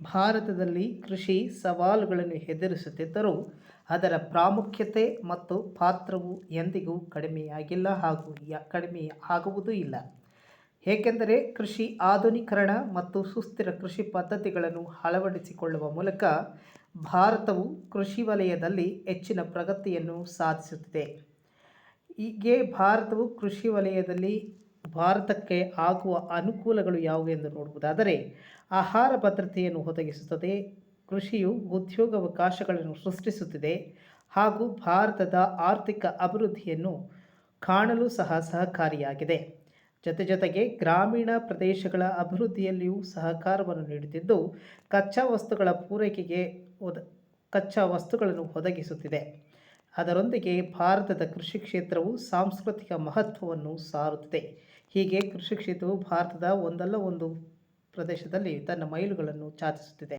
ಭಾರತದಲ್ಲಿ ಕೃಷಿ ಸವಾಲುಗಳನ್ನು ಎದುರಿಸುತ್ತಿದ್ದರೂ ಅದರ ಪ್ರಾಮುಖ್ಯತೆ ಮತ್ತು ಪಾತ್ರವು ಎಂದಿಗೂ ಕಡಿಮೆಯಾಗಿಲ್ಲ ಹಾಗೂ ಕಡಿಮೆ ಆಗುವುದೂ ಇಲ್ಲ. ಏಕೆಂದರೆ ಕೃಷಿ ಆಧುನೀಕರಣ ಮತ್ತು ಸುಸ್ಥಿರ ಕೃಷಿ ಪದ್ಧತಿಗಳನ್ನು ಅಳವಡಿಸಿಕೊಳ್ಳುವ ಮೂಲಕ ಭಾರತವು ಕೃಷಿ ವಲಯದಲ್ಲಿ ಹೆಚ್ಚಿನ ಪ್ರಗತಿಯನ್ನು ಸಾಧಿಸುತ್ತಿದೆ. ಹೀಗೆ ಭಾರತವು ಕೃಷಿ ವಲಯದಲ್ಲಿ ಭಾರತಕ್ಕೆ ಆಗುವ ಅನುಕೂಲಗಳು ಯಾವುವು ಎಂದು ನೋಡುವುದಾದರೆ, ಆಹಾರ ಭದ್ರತೆಯನ್ನು ಒದಗಿಸುತ್ತದೆ, ಕೃಷಿಯು ಉದ್ಯೋಗಾವಕಾಶಗಳನ್ನು ಸೃಷ್ಟಿಸುತ್ತಿದೆ ಹಾಗೂ ಭಾರತದ ಆರ್ಥಿಕ ಅಭಿವೃದ್ಧಿಯನ್ನು ಕಾಣಲು ಸಹಕಾರಿಯಾಗಿದೆ. ಜೊತೆಗೆ ಗ್ರಾಮೀಣ ಪ್ರದೇಶಗಳ ಅಭಿವೃದ್ಧಿಯಲ್ಲಿಯೂ ಸಹಕಾರವನ್ನು ನೀಡುತ್ತಿದ್ದು, ಕಚ್ಚಾ ವಸ್ತುಗಳ ಪೂರೈಕೆಗೆ ಕಚ್ಚಾ ವಸ್ತುಗಳನ್ನು ಒದಗಿಸುತ್ತಿದೆ. ಅದರೊಂದಿಗೆ ಭಾರತದ ಕೃಷಿ ಕ್ಷೇತ್ರವು ಸಾಂಸ್ಕೃತಿಕ ಮಹತ್ವವನ್ನು ಸಾರುತ್ತಿದೆ. ಹೀಗೆ ಕೃಷಿ ಕ್ಷೇತ್ರವು ಭಾರತದ ಒಂದಲ್ಲ ಒಂದು ಪ್ರದೇಶದಲ್ಲಿ ತನ್ನ ಮೈಲುಗಳನ್ನು ಚಾಚಿಸುತ್ತಿದೆ.